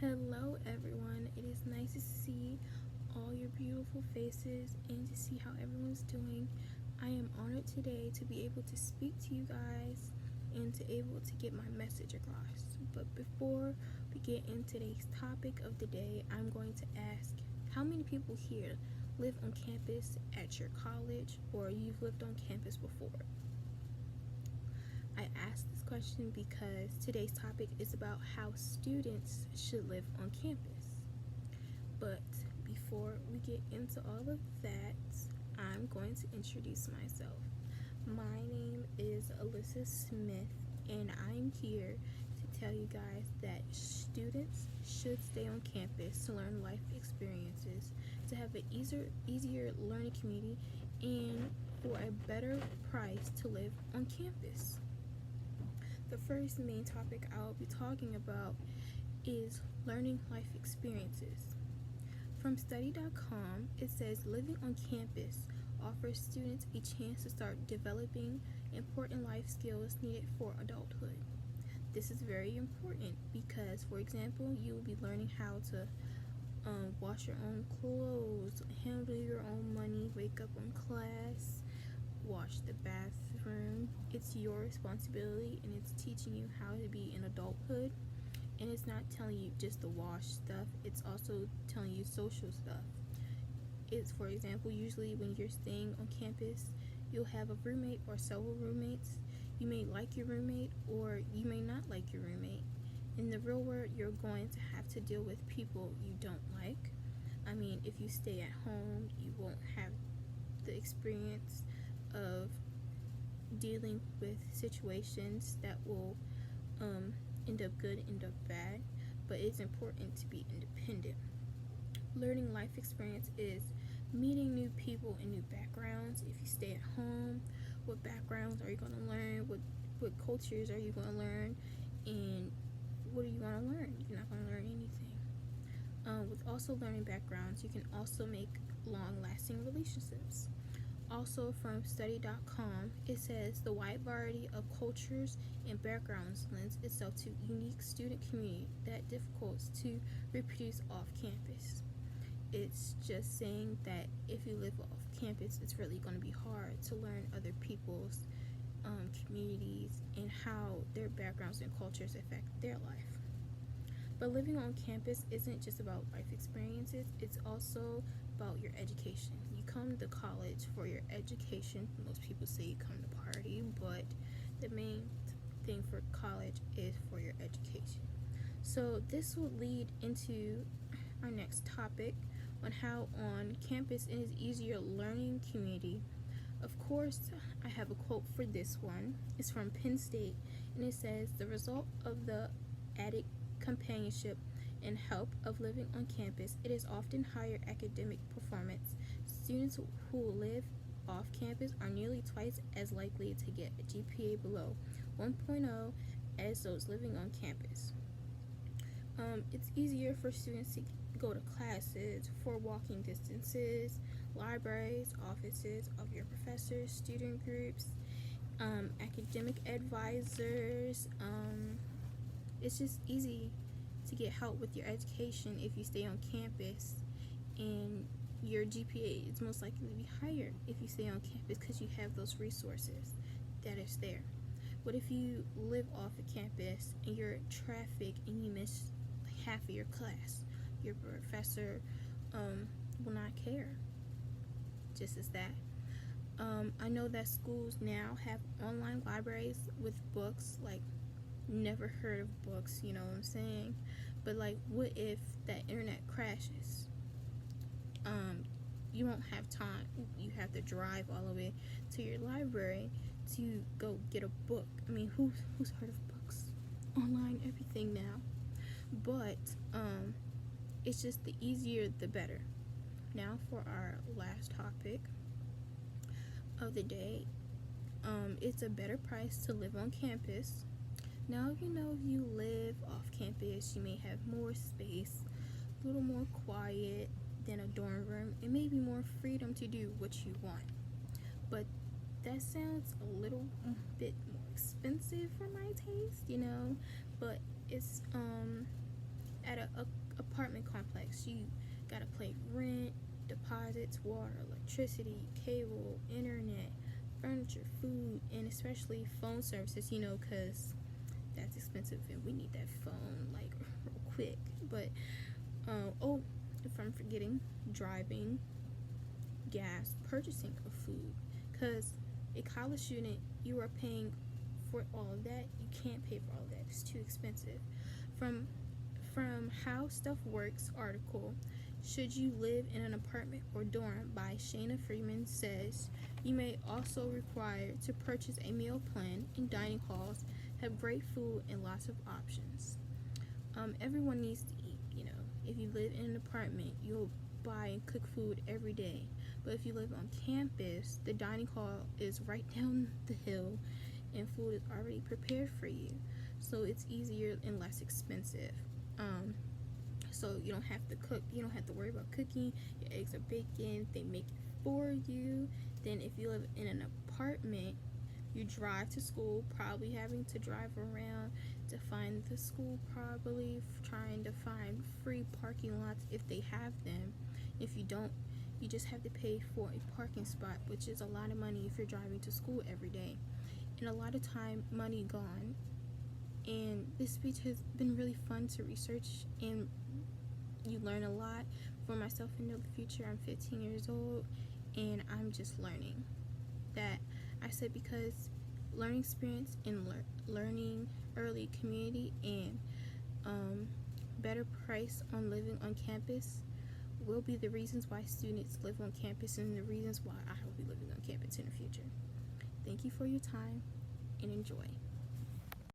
Hello everyone, it is nice to see all your beautiful faces and to see how everyone's doing. I am honored today to be able to speak to you guys and to able to get my message across. But before we get into today's topic of the day, I'm going to ask how many people here live on campus at your college or you've lived on campus before? I asked this question because today's topic is about how students should live on campus. But before we get into all of that, I'm going to introduce myself. My name is Alyssa Smith, and I'm here to tell you guys that students should stay on campus to learn life experiences, to have an easier learning community, and for a better price to live on campus. The first main topic I'll be talking about is learning life experiences. From study.com, it says living on campus offers students a chance to start developing important life skills needed for adulthood. This is very important because, for example, you will be learning how to wash your own clothes, handle your own money, wake up on class, wash the bathroom. It's your responsibility, and it's teaching you how to be in adulthood. And it's not telling you just the wash stuff, it's also telling you social stuff. It's, for example, usually when you're staying on campus, you'll have a roommate or several roommates. You may like your roommate or you may not like your roommate. In the real world, you're going to have to deal with people you don't like. I mean, if you stay at home, you won't have the experience of dealing with situations that will end up good, end up bad, but it's important to be independent. Learning life experience is meeting new people and new backgrounds. If you stay at home, what backgrounds are you going to learn? What cultures are you going to learn? And what are you going to learn? You're not going to learn anything. With also learning backgrounds, you can also make long-lasting relationships. Also from study.com, it says the wide variety of cultures and backgrounds lends itself to unique student community that difficult to reproduce off campus. It's just saying that if you live off campus, it's really going to be hard to learn other people's communities and how their backgrounds and cultures affect their life. But living on campus isn't just about life experiences, it's also about your education. You come to college for your education. Most people say you come to party, but the main thing for college is for your education. So this will lead into our next topic on how on campus it is easier learning community. Of course, I have a quote for this one. It's from Penn State, and it says, the result of the added companionship and help of living on campus, it is often higher academic performance. Students who live off campus are nearly twice as likely to get a GPA below 1.0 as those living on campus. It's easier for students to go to classes for walking distances, libraries, offices of your professors, student groups, academic advisors. It's just easy to get help with your education if you stay on campus, and your GPA is most likely to be higher if you stay on campus because you have those resources that is there. What if you live off a campus and you're in traffic and you miss half of your class? Your professor will not care. Just as that. I know that schools now have online libraries with books, like never heard of books, you know what I'm saying? But like, what if that internet crashes? You won't have time. You have to drive all the way to your library to go get a book. I mean, who's heard of books? Online, everything now. But it's just the easier the better. Now for our last topic of the day. It's a better price to live on campus. Now, if you live off campus, you may have more space, a little more quiet than a dorm room, and maybe more freedom to do what you want. But that sounds a little bit more expensive for my taste, but it's at a you gotta pay rent, deposits, water, electricity, cable, internet, furniture, food, and especially phone services, because that's expensive and we need that phone like real quick. But if I'm forgetting, driving, gas, purchasing of food, because a college student, you are paying for all of that. You can't pay for all of that, it's too expensive. From How Stuff Works article, Should You Live in an Apartment or Dorm by Shayna Freeman, says you may also require to purchase a meal plan, and dining halls have great food and lots of options. Everyone needs to eat. If you live in an apartment, you'll buy and cook food every day. But if you live on campus, the dining hall is right down the hill and food is already prepared for you. So it's easier and less expensive. So you don't have to cook. You don't have to worry about cooking. Your eggs are bacon. They make it for you. Then if you live in an apartment, you drive to school, probably having to drive around to find the school, probably trying to find free parking lots if they have them. If you don't, you just have to pay for a parking spot, which is a lot of money if you're driving to school every day. And a lot of time, money gone. And this speech has been really fun to research, and you learn a lot. For myself in the future, I'm 15 years old, and I'm just learning. That I said because learning experience and learning early community and better price on living on campus will be the reasons why students live on campus and the reasons why I will be living on campus in the future. Thank you for your time and enjoy.